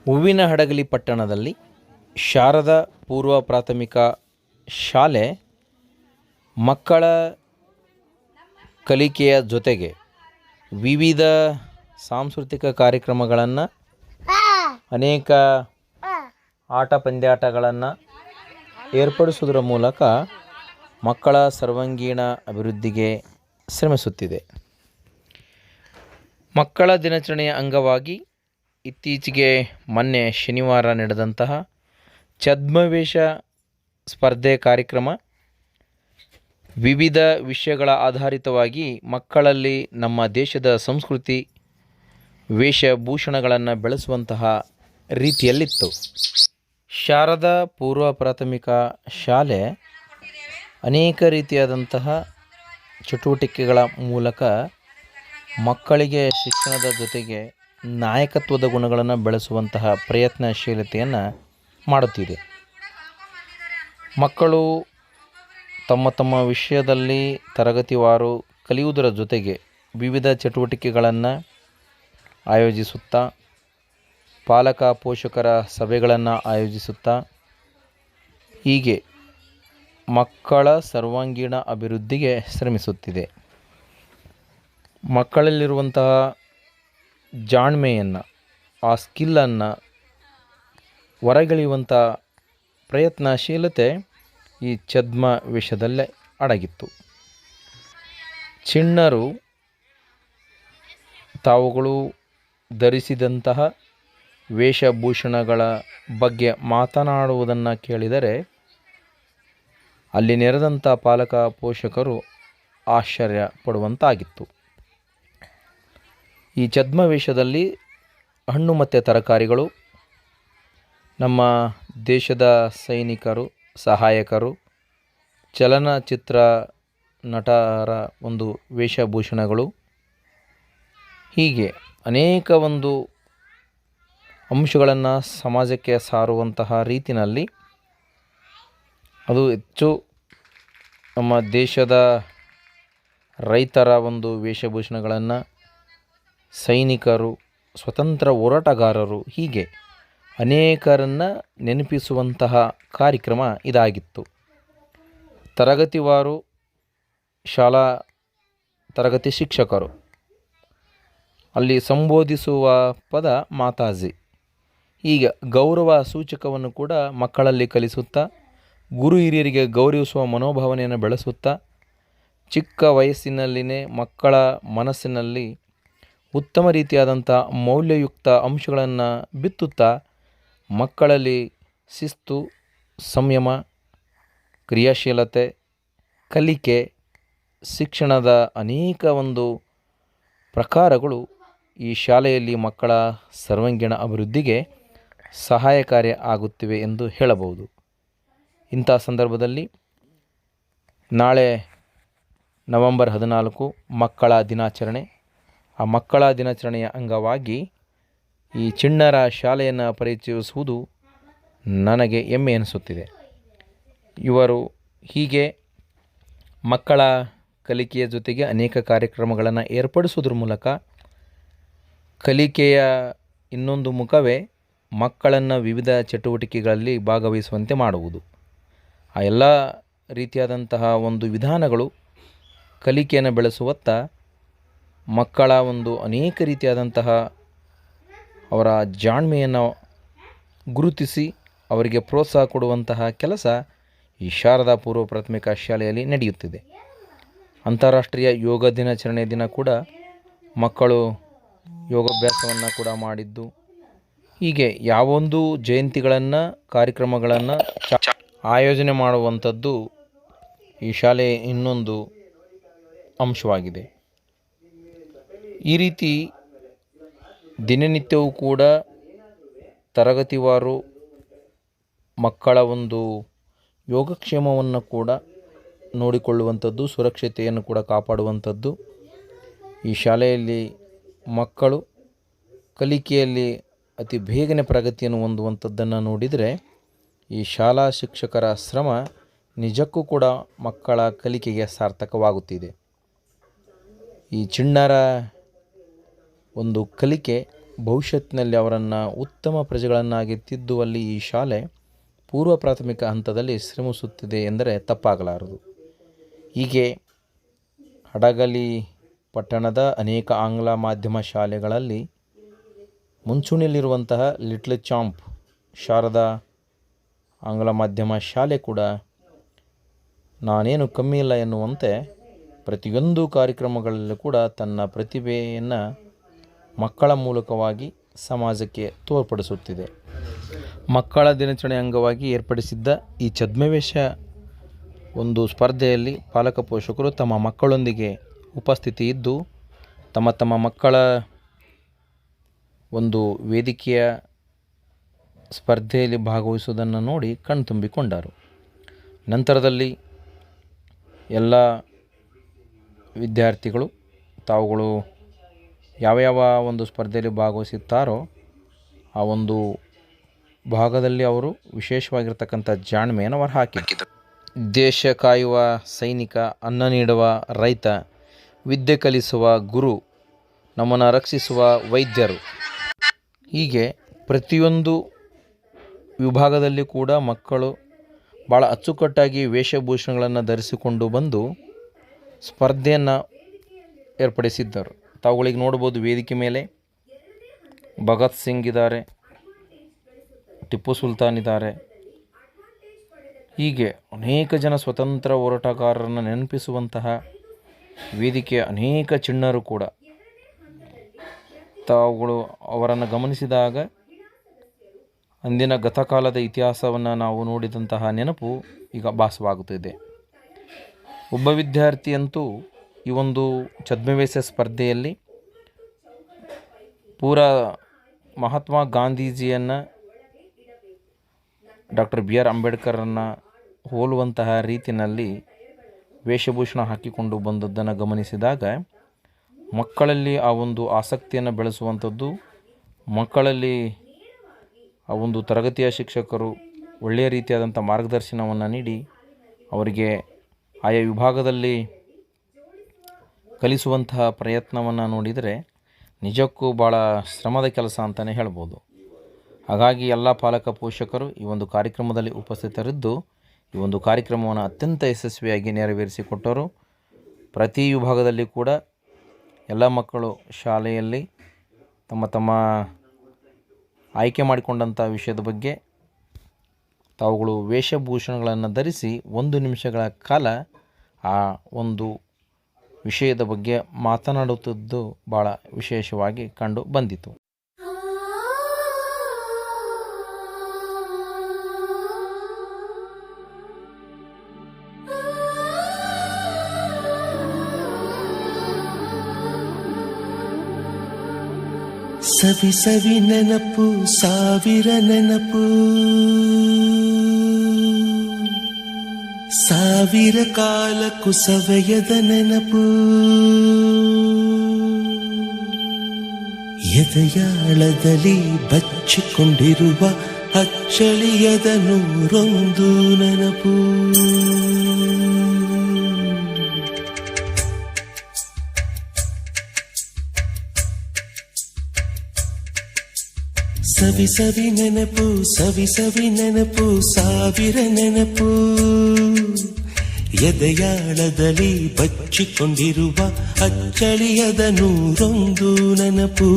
ಹೂವಿನಹಡಗಲಿ ಪಟ್ಟಣದಲ್ಲಿ ಶಾರದಾ ಪೂರ್ವ ಪ್ರಾಥಮಿಕ ಶಾಲೆ ಮಕ್ಕಳ ಕಲಿಕೆಯ ಜೊತೆಗೆ ವಿವಿಧ ಸಾಂಸ್ಕೃತಿಕ ಕಾರ್ಯಕ್ರಮಗಳನ್ನು, ಅನೇಕ ಆಟ ಪಂದ್ಯಾಟಗಳನ್ನು ಏರ್ಪಡಿಸುವುದರ ಮೂಲಕ ಮಕ್ಕಳ ಸರ್ವಾಂಗೀಣ ಅಭಿವೃದ್ಧಿಗೆ ಶ್ರಮಿಸುತ್ತಿದೆ. ಮಕ್ಕಳ ದಿನಾಚರಣೆಯ ಅಂಗವಾಗಿ ಇತ್ತೀಚೆಗೆ ಮೊನ್ನೆ ಶನಿವಾರ ನಡೆದಂತಹ ಛದ್ಮವೇಷ ಸ್ಪರ್ಧೆ ಕಾರ್ಯಕ್ರಮ ವಿವಿಧ ವಿಷಯಗಳ ಆಧಾರಿತವಾಗಿ ಮಕ್ಕಳಲ್ಲಿ ನಮ್ಮ ದೇಶದ ಸಂಸ್ಕೃತಿ, ವೇಷಭೂಷಣಗಳನ್ನು ಬೆಳೆಸುವಂತಹ ರೀತಿಯಲ್ಲಿತ್ತು. ಶಾರದಾ ಪೂರ್ವ ಪ್ರಾಥಮಿಕ ಶಾಲೆ ಅನೇಕ ರೀತಿಯಾದಂತಹ ಚಟುವಟಿಕೆಗಳ ಮೂಲಕ ಮಕ್ಕಳಿಗೆ ಶಿಕ್ಷಣದ ಜೊತೆಗೆ ನಾಯಕತ್ವದ ಗುಣಗಳನ್ನು ಬೆಳೆಸುವಂತಹ ಪ್ರಯತ್ನಶೀಲತೆಯನ್ನು ಮಾಡುತ್ತಿದೆ. ಮಕ್ಕಳು ತಮ್ಮ ತಮ್ಮ ವಿಷಯದಲ್ಲಿ ತರಗತಿವಾರು ಕಲಿಯುವುದರ ಜೊತೆಗೆ ವಿವಿಧ ಚಟುವಟಿಕೆಗಳನ್ನು ಆಯೋಜಿಸುತ್ತಾ, ಪಾಲಕ ಪೋಷಕರ ಸಭೆಗಳನ್ನು ಆಯೋಜಿಸುತ್ತಾ, ಹೀಗೆ ಮಕ್ಕಳ ಸರ್ವಾಂಗೀಣ ಅಭಿವೃದ್ಧಿಗೆ ಶ್ರಮಿಸುತ್ತಿದೆ. ಮಕ್ಕಳಲ್ಲಿರುವಂತಹ ಜಾಣ್ಮೆಯನ್ನು, ಆ ಸ್ಕಿಲ್ಲನ್ನು ಹೊರಗೆಳೆಯುವಂಥ ಪ್ರಯತ್ನಶೀಲತೆ ಈ ಛದ್ಮವೇಷದಲ್ಲೇ ಅಡಗಿತ್ತು. ಚಿಣ್ಣರು ತಾವುಗಳು ಧರಿಸಿದಂತಹ ವೇಷಭೂಷಣಗಳ ಬಗ್ಗೆ ಮಾತನಾಡುವುದನ್ನು ಕೇಳಿದರೆ ಅಲ್ಲಿ ನೆರೆದಂಥ ಪಾಲಕ ಪೋಷಕರು ಆಶ್ಚರ್ಯ ಪಡುವಂತಾಗಿತ್ತು. ಈ ಛದ್ಮವೇಷದಲ್ಲಿ ಹಣ್ಣು ಮತ್ತು ತರಕಾರಿಗಳು, ನಮ್ಮ ದೇಶದ ಸೈನಿಕರು, ಸಹಾಯಕರು, ಚಲನಚಿತ್ರ ನಟರ ಒಂದು ವೇಷಭೂಷಣಗಳು, ಹೀಗೆ ಅನೇಕ ಒಂದು ಅಂಶಗಳನ್ನು ಸಮಾಜಕ್ಕೆ ಸಾರುವಂತಹ ರೀತಿಯಲ್ಲಿ ಅದು ಹೆಚ್ಚು ನಮ್ಮ ದೇಶದ ರೈತರ ಒಂದು ವೇಷಭೂಷಣಗಳನ್ನು, ಸೈನಿಕರು, ಸ್ವತಂತ್ರ ಹೋರಾಟಗಾರರು, ಹೀಗೆ ಅನೇಕರನ್ನು ನೆನಪಿಸುವಂತಹ ಕಾರ್ಯಕ್ರಮ ಇದಾಗಿತ್ತು. ತರಗತಿವಾರು ಶಾಲಾ ತರಗತಿ ಶಿಕ್ಷಕರು ಅಲ್ಲಿ ಸಂಬೋಧಿಸುವ ಪದ ಮಾತಾಜಿ, ಹೀಗೆ ಗೌರವ ಸೂಚಕವನ್ನು ಕೂಡ ಮಕ್ಕಳಲ್ಲಿ ಕಲಿಸುತ್ತಾ, ಗುರು ಹಿರಿಯರಿಗೆ ಗೌರವಿಸುವ ಮನೋಭಾವನೆಯನ್ನು ಬೆಳೆಸುತ್ತಾ, ಚಿಕ್ಕ ವಯಸ್ಸಿನಲ್ಲಿನೇ ಮಕ್ಕಳ ಮನಸ್ಸಿನಲ್ಲಿ ಉತ್ತಮ ರೀತಿಯಾದಂಥ ಮೌಲ್ಯಯುಕ್ತ ಅಂಶಗಳನ್ನು ಬಿತ್ತುತ್ತಾ ಮಕ್ಕಳಲ್ಲಿ ಶಿಸ್ತು, ಸಂಯಮ, ಕ್ರಿಯಾಶೀಲತೆ, ಕಲಿಕೆ, ಶಿಕ್ಷಣದ ಅನೇಕ ಒಂದು ಪ್ರಕಾರಗಳು ಈ ಶಾಲೆಯಲ್ಲಿ ಮಕ್ಕಳ ಸರ್ವಾಂಗೀಣ ಅಭಿವೃದ್ಧಿಗೆ ಸಹಾಯಕಾರಿ ಆಗುತ್ತಿವೆ ಎಂದು ಹೇಳಬಹುದು. ಇಂಥ ಸಂದರ್ಭದಲ್ಲಿ ನಾಳೆ ನವೆಂಬರ್ 14 ಮಕ್ಕಳ ದಿನಾಚರಣೆ. ಆ ಮಕ್ಕಳ ದಿನಾಚರಣೆಯ ಅಂಗವಾಗಿ ಈ ಚಿಣ್ಣರ ಶಾಲೆಯನ್ನು ಪರಿಚಯಿಸುವುದು ನನಗೆ ಹೆಮ್ಮೆ ಎನಿಸುತ್ತಿದೆ. ಇವರು ಹೀಗೆ ಮಕ್ಕಳ ಕಲಿಕೆಯ ಜೊತೆಗೆ ಅನೇಕ ಕಾರ್ಯಕ್ರಮಗಳನ್ನು ಏರ್ಪಡಿಸುವುದರ ಮೂಲಕ ಕಲಿಕೆಯ ಇನ್ನೊಂದು ಮುಖವೇ ಮಕ್ಕಳನ್ನು ವಿವಿಧ ಚಟುವಟಿಕೆಗಳಲ್ಲಿ ಭಾಗವಹಿಸುವಂತೆ ಮಾಡುವುದು. ಆ ಎಲ್ಲ ರೀತಿಯಾದಂತಹ ಒಂದು ವಿಧಾನಗಳು ಕಲಿಕೆಯನ್ನು ಬೆಳೆಸುವತ್ತ ಮಕ್ಕಳ ಒಂದು ಅನೇಕ ರೀತಿಯಾದಂತಹ ಅವರ ಜಾಣ್ಮೆಯನ್ನು ಗುರುತಿಸಿ ಅವರಿಗೆ ಪ್ರೋತ್ಸಾಹ ಕೊಡುವಂತಹ ಕೆಲಸ ಈ ಶಾರದಾ ಪೂರ್ವ ಪ್ರಾಥಮಿಕ ಶಾಲೆಯಲ್ಲಿ ನಡೆಯುತ್ತಿದೆ. ಅಂತಾರಾಷ್ಟ್ರೀಯ ಯೋಗ ದಿನಾಚರಣೆ ದಿನ ಕೂಡ ಮಕ್ಕಳು ಯೋಗಾಭ್ಯಾಸವನ್ನು ಕೂಡ ಮಾಡಿದ್ದು, ಹೀಗೆ ಯಾವೊಂದು ಜಯಂತಿಗಳನ್ನು, ಕಾರ್ಯಕ್ರಮಗಳನ್ನು ಆಯೋಜನೆ ಮಾಡುವಂಥದ್ದು ಈ ಶಾಲೆಯ ಇನ್ನೊಂದು ಅಂಶವಾಗಿದೆ. ಈ ರೀತಿ ದಿನನಿತ್ಯವೂ ಕೂಡ ತರಗತಿವಾರು ಮಕ್ಕಳ ಒಂದು ಯೋಗಕ್ಷೇಮವನ್ನು ಕೂಡ ನೋಡಿಕೊಳ್ಳುವಂಥದ್ದು, ಸುರಕ್ಷತೆಯನ್ನು ಕೂಡ ಕಾಪಾಡುವಂಥದ್ದು, ಈ ಶಾಲೆಯಲ್ಲಿ ಮಕ್ಕಳು ಕಲಿಕೆಯಲ್ಲಿ ಅತಿ ಬೇಗನೆ ಪ್ರಗತಿಯನ್ನು ಹೊಂದುವಂಥದ್ದನ್ನು ನೋಡಿದರೆ ಈ ಶಾಲಾ ಶಿಕ್ಷಕರ ಶ್ರಮ ನಿಜಕ್ಕೂ ಕೂಡ ಮಕ್ಕಳ ಕಲಿಕೆಗೆ ಸಾರ್ಥಕವಾಗುತ್ತಿದೆ. ಈ ಚಿಣ್ಣರ ಒಂದು ಕಲಿಕೆ ಭವಿಷ್ಯತ್ತಿನಲ್ಲಿ ಅವರನ್ನು ಉತ್ತಮ ಪ್ರಜೆಗಳನ್ನಾಗಿ ತಿದ್ದುವಲ್ಲಿ ಈ ಶಾಲೆ ಪೂರ್ವ ಪ್ರಾಥಮಿಕ ಹಂತದಲ್ಲಿ ಶ್ರಮಿಸುತ್ತಿದೆ ಎಂದರೆ ತಪ್ಪಾಗಲಾರದು. ಹೀಗೆ ಹಡಗಲಿ ಪಟ್ಟಣದ ಅನೇಕ ಆಂಗ್ಲ ಮಾಧ್ಯಮ ಶಾಲೆಗಳಲ್ಲಿ ಮುಂಚೂಣಿಯಲ್ಲಿರುವಂತಹ ಲಿಟ್ಲ್ ಚಾಂಪ್ ಶಾರದಾ ಆಂಗ್ಲ ಮಾಧ್ಯಮ ಶಾಲೆ ಕೂಡ ನಾನೇನು ಕಮ್ಮಿ ಇಲ್ಲ ಎನ್ನುವಂತೆ ಪ್ರತಿಯೊಂದು ಕಾರ್ಯಕ್ರಮಗಳಲ್ಲೂ ಕೂಡ ತನ್ನ ಪ್ರತಿಭೆಯನ್ನು ಮಕ್ಕಳ ಮೂಲಕವಾಗಿ ಸಮಾಜಕ್ಕೆ ತೋರ್ಪಡಿಸುತ್ತಿದೆ. ಮಕ್ಕಳ ದಿನಾಚರಣೆ ಅಂಗವಾಗಿ ಏರ್ಪಡಿಸಿದ್ದ ಈ ಛದ್ಮವೇಶ ಒಂದು ಸ್ಪರ್ಧೆಯಲ್ಲಿ ಪಾಲಕ ಪೋಷಕರು ತಮ್ಮ ಮಕ್ಕಳೊಂದಿಗೆ ಉಪಸ್ಥಿತಿ ಇದ್ದು ತಮ್ಮ ಮಕ್ಕಳ ಒಂದು ವೇದಿಕೆಯ ಸ್ಪರ್ಧೆಯಲ್ಲಿ ಭಾಗವಹಿಸುವುದನ್ನು ನೋಡಿ ಕಣ್ತುಂಬಿಕೊಂಡರು. ನಂತರದಲ್ಲಿ ಎಲ್ಲ ವಿದ್ಯಾರ್ಥಿಗಳು ತಾವುಗಳು ಯಾವ ಒಂದು ಸ್ಪರ್ಧೆಯಲ್ಲಿ ಭಾಗವಹಿಸುತ್ತಾರೋ ಆ ಒಂದು ಭಾಗದಲ್ಲಿ ಅವರು ವಿಶೇಷವಾಗಿರ್ತಕ್ಕಂಥ ಜಾಣ್ಮೆಯನ್ನು ಹೊರಹಾಕಿದರು. ದೇಶ ಕಾಯುವ ಸೈನಿಕ, ಅನ್ನ ನೀಡುವ ರೈತ, ವಿದ್ಯೆ ಕಲಿಸುವ ಗುರು, ನಮ್ಮನ್ನು ರಕ್ಷಿಸುವ ವೈದ್ಯರು, ಹೀಗೆ ಪ್ರತಿಯೊಂದು ವಿಭಾಗದಲ್ಲಿ ಕೂಡ ಮಕ್ಕಳು ಭಾಳ ಅಚ್ಚುಕಟ್ಟಾಗಿ ವೇಷಭೂಷಣಗಳನ್ನು ಧರಿಸಿಕೊಂಡು ಬಂದು ಸ್ಪರ್ಧೆಯನ್ನು ಏರ್ಪಡಿಸಿದ್ದರು. ತಾವುಗಳಿಗೆ ನೋಡ್ಬೋದು, ವೇದಿಕೆ ಮೇಲೆ ಭಗತ್ ಸಿಂಗ್ ಇದ್ದಾರೆ, ಟಿಪ್ಪು ಸುಲ್ತಾನ್ ಇದ್ದಾರೆ. ಹೀಗೆ ಅನೇಕ ಜನ ಸ್ವತಂತ್ರ ಹೋರಾಟಗಾರರನ್ನು ನೆನಪಿಸುವಂತಹ ವೇದಿಕೆಯ ಅನೇಕ ಚಿಣ್ಣರು ಕೂಡ ತಾವುಗಳು ಅವರನ್ನು ಗಮನಿಸಿದಾಗ ಅಂದಿನ ಗತಕಾಲದ ಇತಿಹಾಸವನ್ನು ನಾವು ನೋಡಿದಂತಹ ನೆನಪು ಈಗ ಭಾಸವಾಗುತ್ತಿದೆ. ಒಬ್ಬ ವಿದ್ಯಾರ್ಥಿಯಂತೂ ಈ ಒಂದು ಛದ್ಮವೇಶ ಸ್ಪರ್ಧೆಯಲ್ಲಿ ಪೂರಾ ಮಹಾತ್ಮ ಗಾಂಧೀಜಿಯನ್ನು, ಡಾಕ್ಟರ್ ಬಿ ಆರ್ ಅಂಬೇಡ್ಕರನ್ನು ಹೋಲುವಂತಹ ರೀತಿಯಲ್ಲಿ ವೇಷಭೂಷಣ ಹಾಕಿಕೊಂಡು ಬಂದದ್ದನ್ನು ಗಮನಿಸಿದಾಗ ಮಕ್ಕಳಲ್ಲಿ ಆ ಒಂದು ಆಸಕ್ತಿಯನ್ನು ಬೆಳೆಸುವಂಥದ್ದು, ಮಕ್ಕಳಲ್ಲಿ ಆ ಒಂದು ತರಗತಿಯ ಶಿಕ್ಷಕರು ಒಳ್ಳೆಯ ರೀತಿಯಾದಂಥ ಮಾರ್ಗದರ್ಶನವನ್ನು ನೀಡಿ ಅವರಿಗೆ ಆಯಾ ವಿಭಾಗದಲ್ಲಿ ಕಲಿಸುವಂತಹ ಪ್ರಯತ್ನವನ್ನು ನೋಡಿದರೆ ನಿಜಕ್ಕೂ ಭಾಳ ಶ್ರಮದ ಕೆಲಸ ಅಂತಲೇ ಹೇಳ್ಬೋದು. ಹಾಗಾಗಿ ಎಲ್ಲ ಪಾಲಕ ಪೋಷಕರು ಈ ಒಂದು ಕಾರ್ಯಕ್ರಮದಲ್ಲಿ ಉಪಸ್ಥಿತರಿದ್ದು ಈ ಒಂದು ಕಾರ್ಯಕ್ರಮವನ್ನು ಅತ್ಯಂತ ಯಶಸ್ವಿಯಾಗಿ ನೆರವೇರಿಸಿಕೊಟ್ಟರು. ಪ್ರತಿ ವಿಭಾಗದಲ್ಲಿ ಕೂಡ ಎಲ್ಲ ಮಕ್ಕಳು ಶಾಲೆಯಲ್ಲಿ ತಮ್ಮ ಆಯ್ಕೆ ಮಾಡಿಕೊಂಡಂಥ ವಿಷಯದ ಬಗ್ಗೆ ತಾವುಗಳು ವೇಷಭೂಷಣಗಳನ್ನು ಧರಿಸಿ 1 ನಿಮಿಷಗಳ ಕಾಲ ಆ ಒಂದು ವಿಷಯದ ಬಗ್ಗೆ ಮಾತನಾಡುತ್ತಿದ್ದು ಭಾಳ ವಿಶೇಷವಾಗಿ ಕಂಡು ಬಂದಿತು. ಸವಿ ಸವಿ ನೆನಪು, ಸಾವಿರ ನೆನಪು, ಸಾವಿರ ಕಾಲಕ್ಕೂ ಸವೆಯದ ನೆನಪು, ಎದೆಯಾಳದಲ್ಲಿ ಬಚ್ಚಿಕೊಂಡಿರುವ ಅಚ್ಚಳಿಯದ 101 ನೆನಪು. ಸವಿ ಸವಿ ನೆನಪು, ಸವಿ ಸವಿ ನೆನಪು, ಸಾವಿರ ನೆನಪು, ಎದೆಯಾಳದಲ್ಲಿ ಬಚ್ಚಿಕೊಂಡಿರುವ ಅಚ್ಚಳಿಯದ 101 ನೆನಪು.